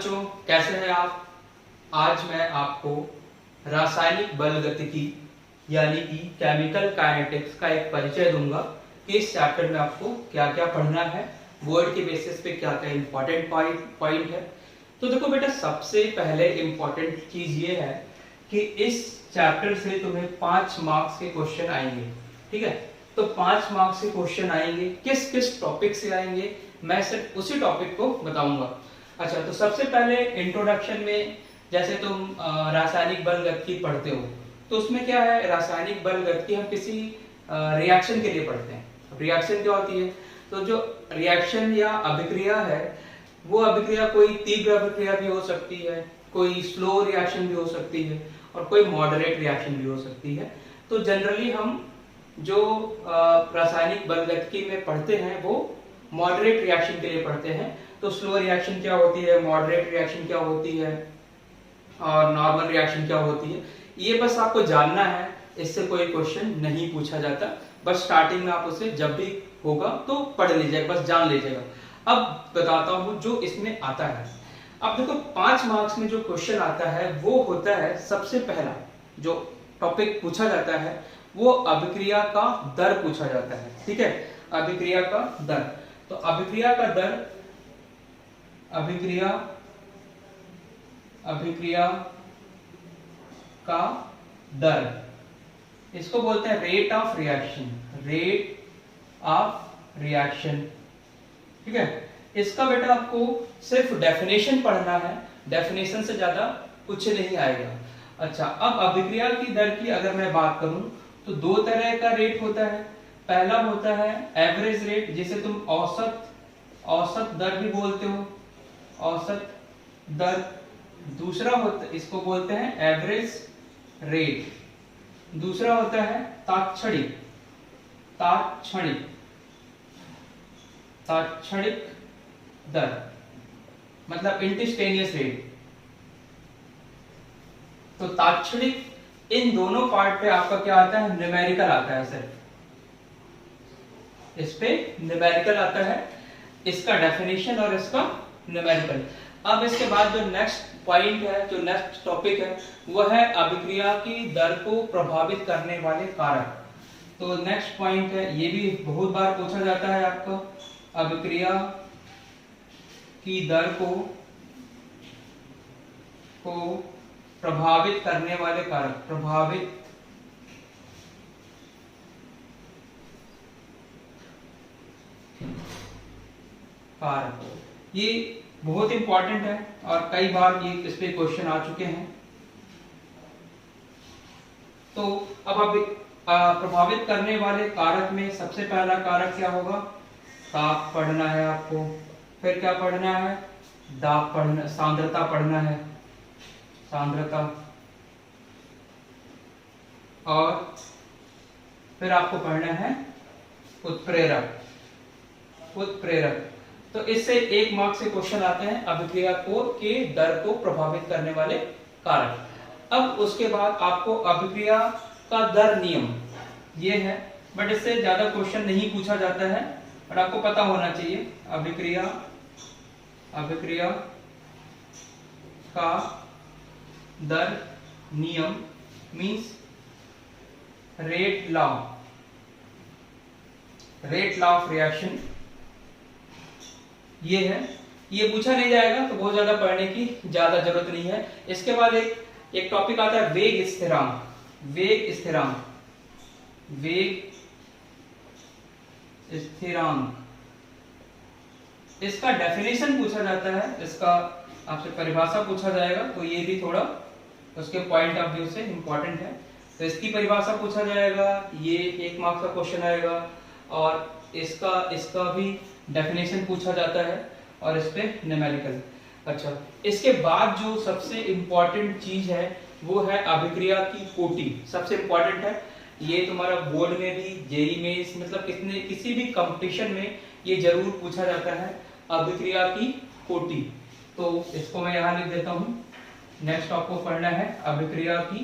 बच्चों, कैसे हैं आप। आज मैं आपको रासायनिक बल गतिकी यानी कि केमिकल काइनेटिक्स का एक परिचय दूंगा कि इस चैप्टर में आपको क्या क्या पढ़ना है, वर्ड के बेसिस पे क्या क्या इंपॉर्टेंट पॉइंट है। तो देखो बेटा, सबसे पहले इंपॉर्टेंट चीज ये है कि इस चैप्टर से तुम्हें 5 मार्क्स के क्वेश्चन आएंगे। ठीक है, तो 5 मार्क्स के क्वेश्चन आएंगे, किस किस टॉपिक से आएंगे मैं सिर्फ उसी टॉपिक को बताऊंगा। अच्छा, तो सबसे पहले इंट्रोडक्शन में जैसे तुम रासायनिक बल गतिकी पढ़ते हो, तो उसमें क्या है, रासायनिक बल गतिकी हम किसी रिएक्शन के लिए पढ़ते हैं। रिएक्शन क्या होती है, तो जो रिएक्शन या अभिक्रिया है, वो अभिक्रिया कोई तीव्र अभिक्रिया भी हो सकती है, कोई स्लो रिएक्शन भी हो सकती है और कोई मॉडरेट रिएक्शन भी हो सकती है। तो जनरली हम जो रासायनिक बल गतिकी में पढ़ते हैं वो मॉडरेट रिएक्शन के लिए पढ़ते हैं। तो स्लो रिएक्शन क्या होती है, मॉडरेट रिएक्शन क्या होती है और नॉर्मल रिएक्शन क्या होती है, ये बस आपको जानना है। इससे कोई क्वेश्चन नहीं पूछा जाता, बस स्टार्टिंग में आप उसे जब भी होगा तो पढ़ लीजिएगा, बस जान लीजिएगा। अब बताता हूं जो इसमें आता है। अब देखो, 5 मार्क्स में जो क्वेश्चन आता है वो होता है, सबसे पहला जो टॉपिक पूछा जाता है वो अभिक्रिया का दर पूछा जाता है। ठीक है, अभिक्रिया का दर। तो अभिक्रिया का दर, अभिक्रिया का दर, इसको बोलते हैं rate of reaction. Rate of reaction. ठीक है, इसका बेटा आपको सिर्फ डेफिनेशन पढ़ना है, डेफिनेशन से ज्यादा कुछ नहीं आएगा। अच्छा, अब अभिक्रिया की दर की अगर मैं बात करूं तो 2 तरह का रेट होता है। पहला होता है एवरेज रेट, जिसे तुम औसत दर भी बोलते हो, औसत दर। दूसरा होता, इसको बोलते हैं एवरेज रेट। दूसरा होता है तात्क्षणिक दर, मतलब इंस्टेंटेनियस रेट। तो तात्क्षणिक, इन दोनों पार्ट पे आपका क्या आता है, न्यूमेरिकल आता है सर, इस पे न्यूमेरिकल आता है, इसका डेफिनेशन और इसका न्यूमेरिकल। अब इसके बाद जो नेक्स्ट पॉइंट है, जो नेक्स्ट टॉपिक है, वह है अभिक्रिया की दर को प्रभावित करने वाले कारक। तो नेक्स्ट पॉइंट है, ये भी बहुत बार पूछा जाता है आपको, अभिक्रिया की दर को प्रभावित करने वाले कारक। प्रभावित कारक, ये बहुत इंपॉर्टेंट है और कई बार ये इस पे क्वेश्चन आ चुके हैं। तो अब प्रभावित करने वाले कारक में सबसे पहला कारक क्या होगा, ताप पढ़ना है आपको। फिर क्या पढ़ना है, दाब पढ़ना, सांद्रता पढ़ना है, सांद्रता। और फिर आपको पढ़ना है उत्प्रेरक। तो इससे 1 मार्क से क्वेश्चन आते हैं, अभिक्रिया के दर को प्रभावित करने वाले कारक। अब उसके बाद आपको अभिक्रिया का दर नियम, ये है, बट इससे ज्यादा क्वेश्चन नहीं पूछा जाता है, और आपको पता होना चाहिए अभिक्रिया का दर नियम means rate law of reaction. ये है, ये पूछा नहीं जाएगा तो बहुत ज्यादा पढ़ने की ज्यादा जरूरत नहीं है। इसके बाद एक टॉपिक आता है वेग स्थिरांक। इसका डेफिनेशन पूछा जाता है, इसका आपसे परिभाषा पूछा जाएगा, तो ये भी थोड़ा उसके पॉइंट ऑफ व्यू से इंपॉर्टेंट है। तो इसकी परिभाषा पूछा जाएगा, ये 1 मार्क्स का क्वेश्चन आएगा, और इसका भी डेफिनेशन पूछा जाता है, और इस पे न्यूमेरिकल। अच्छा, इसके बाद जो सबसे इंपॉर्टेंट चीज है वो है अभिक्रिया की कोटि। सबसे इंपॉर्टेंट है ये, तुम्हारा बोर्ड में भी, जेई में, मतलब किसी भी कंपटीशन में ये जरूर पूछा जाता है, अभिक्रिया की कोटि। तो इसको मैं यहाँ लिख देता हूं। नेक्स्ट आपको पढ़ना है अभिक्रिया की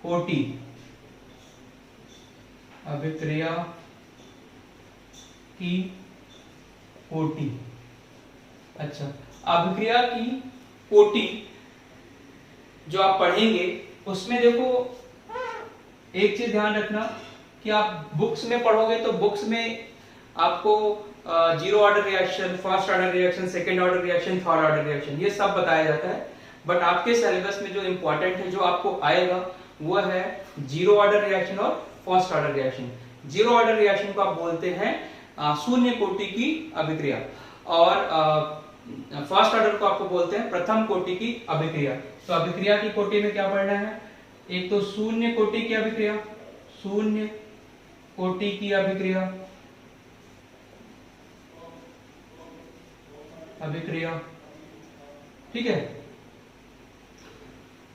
कोटि। अभिक्रिया की कोटि। अच्छा, अभिक्रिया की कोटि जो आप पढ़ेंगे उसमें देखो एक चीज ध्यान रखना कि आप बुक्स में पढ़ोगे तो बुक्स में आपको zero order reaction, first order reaction, second order reaction, third order reaction ये सब बताया जाता है। बट आपके सिलेबस में जो इंपॉर्टेंट है, जो आपको आएगा, वो है जीरो ऑर्डर रिएक्शन और first order reaction. Zero order reaction को आप बोलते हैं शून्य कोटि की अभिक्रिया, और फर्स्ट ऑर्डर को आपको बोलते हैं प्रथम कोटि की अभिक्रिया। तो अभिक्रिया की कोटि में क्या पढ़ना है? एक तो शून्य कोटि की अभिक्रिया, शून्य कोटि की अभिक्रिया, ठीक है।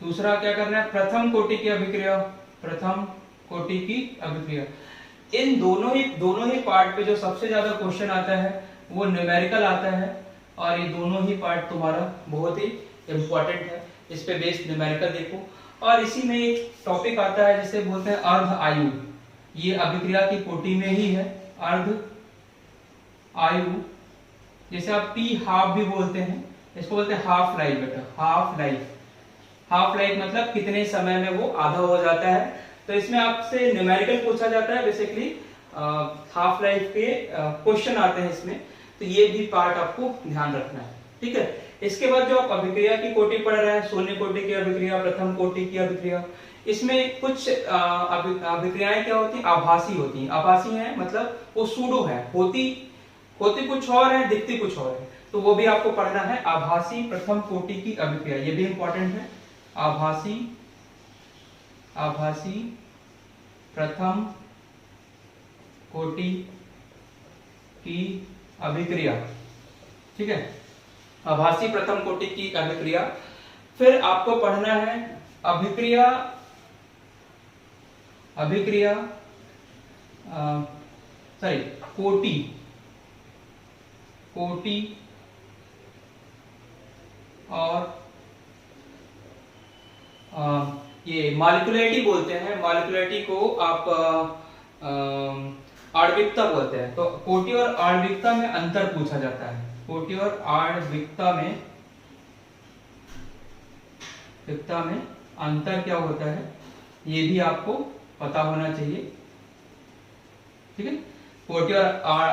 दूसरा क्या करना है? प्रथम कोटि की अभिक्रिया, प्रथम कोटि की अभिक्रिया। इन दोनों ही पार्ट पे जो सबसे ज्यादा क्वेश्चन आता है वो न्यूमेरिकल आता है, और ये दोनों ही पार्ट तुम्हारा बहुत ही इंपॉर्टेंट है। इस पे बेस्ड न्यूमेरिकल देखो। और इसी में एक टॉपिक आता है जिसे बोलते हैं अर्ध आयु। ये अभिक्रिया की कोटि में ही है, अर्ध आयु, जैसे आप टी हाफ भी बोलते हैं, इसको बोलते हैं हाफ लाइफ बेटा, हाफ लाइफ। हाफ लाइफ मतलब कितने समय में वो आधा हो जाता है। तो इसमें आपसे न्यूमेरिकल पूछा जाता है, बेसिकली हाफ लाइफ के क्वेश्चन आते हैं इसमें। तो ये भी पार्ट आपको ध्यान रखना है, ठीक है। इसके बाद जो आप अभिक्रिया की कोटि पढ़ रहे हैं, शून्य कोटि की अभिक्रिया, प्रथम कोटि की अभिक्रिया, इसमें कुछ अभिक्रियाएं क्या होती हैं? आभासी होती हैं। आभासी है मतलब वो सूडो है, होती कुछ और है, दिखती कुछ और है। तो वो भी आपको पढ़ना है। आभासी प्रथम कोटि की अभिक्रिया, ये भी इंपॉर्टेंट है। आभासी प्रथम कोटि की अभिक्रिया, ठीक है। आभासी प्रथम कोटि की अभिक्रिया। फिर आपको पढ़ना है अभिक्रिया कोटि और ये मॉलिक्युलरिटी बोलते हैं। मॉलिक्युलरिटी को आप आणविकता बोलते हैं। तो कोटि और आणविकता में अंतर पूछा जाता है। कोटि और आणविकता में अंतर क्या होता है, ये भी आपको पता होना चाहिए, ठीक है। कोटि और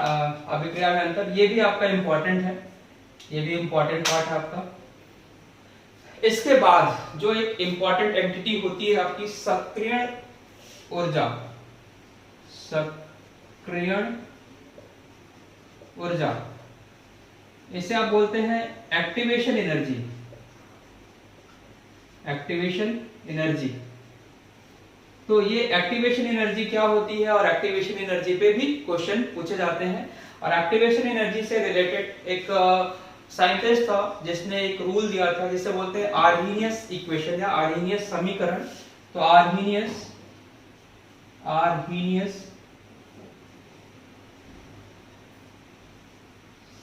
अभिक्रिया में अंतर, ये भी आपका इंपॉर्टेंट है, ये भी इंपॉर्टेंट पार्ट है आपका। इसके बाद जो एक इंपॉर्टेंट एंटिटी होती है आपकी सक्रियण ऊर्जा, इसे आप बोलते हैं एक्टिवेशन एनर्जी। तो ये एक्टिवेशन एनर्जी क्या होती है, और एक्टिवेशन एनर्जी पे भी क्वेश्चन पूछे जाते हैं। और एक्टिवेशन एनर्जी से रिलेटेड एक साइंटिस्ट था जिसने एक रूल दिया था जिसे बोलते हैं आर्हीनियस इक्वेशन या आर्हीनियस समीकरण। तो आर्हीनियस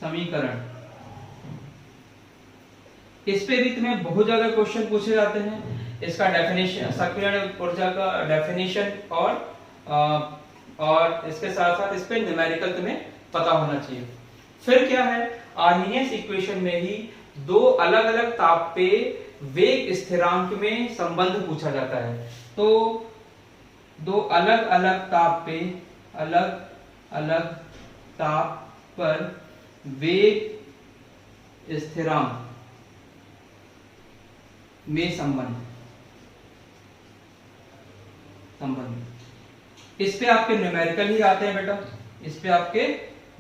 समीकरण, इस पे भी तुम्हें बहुत ज्यादा क्वेश्चन पूछे जाते हैं। इसका डेफिनेशन, सक्रियण ऊर्जा का डेफिनेशन, और इसके साथ साथ इस पे न्यूमेरिकल तुम्हें पता होना चाहिए। फिर क्या है, आर्हीनियस इक्वेशन में ही दो अलग अलग ताप पे वेग स्थिरांक में संबंध पूछा जाता है। तो दो अलग अलग ताप पर वेग स्थिरांक में संबंध, इस पे आपके न्यूमेरिकल ही आते हैं बेटा, इस पे आपके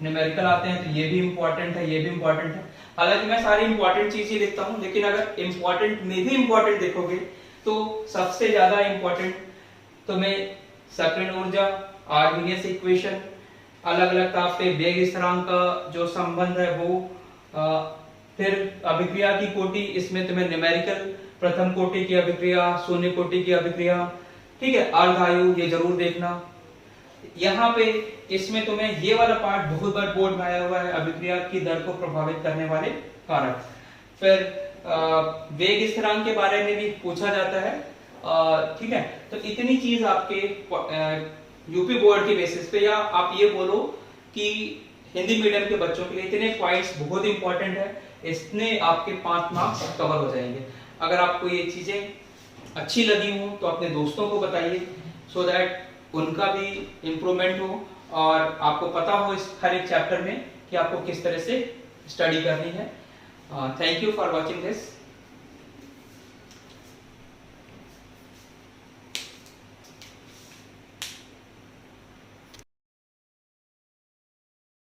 न्यूमेरिकल आते हैं। तो ये भी इंपॉर्टेंट है, ये भी इंपॉर्टेंट है। हालांकि मैं सारी इंपॉर्टेंट चीज ही लिखता हूं, लेकिन अगर इंपॉर्टेंट में भी इंपॉर्टेंट देखोगे तो सबसे ज्यादा इंपॉर्टेंट तो मैं सक्रियण ऊर्जा, आर्हीनियस इक्वेशन, अलग अलग ताप पे वेग स्थिरांक का जो संबंध है वो, फिर अभिक्रिया की कोटि, इसमें तुम्हें न्यूमेरिकल, प्रथम कोटि की अभिक्रिया, शून्य कोटि की अभिक्रिया, ठीक है, अर्धायु, ये जरूर देखना। यहाँ पे इसमें तुम्हें ये वाला पार्ट बहुत बार बोर्ड में आया हुआ है, अभिक्रिया की दर को प्रभावित करने वाले कारक। फिर वेग स्थिरांक के बारे में भी पूछा जाता है, ठीक है। तो इतनी चीज आपके यूपी बोर्ड के बेसिस पे, या आप ये बोलो कि हिंदी मीडियम के बच्चों के लिए इतने पॉइंट्स बहुत इंपॉर्टेंट है, इसने आपके 5 मार्क्स कवर हो जाएंगे। अगर आपको ये चीजें अच्छी लगी हो तो अपने दोस्तों को बताइए, सो दैट उनका भी इम्प्रूवमेंट हो और आपको पता हो इस हर एक चैप्टर में कि आपको किस तरह से स्टडी करनी है। Thank you for watching this.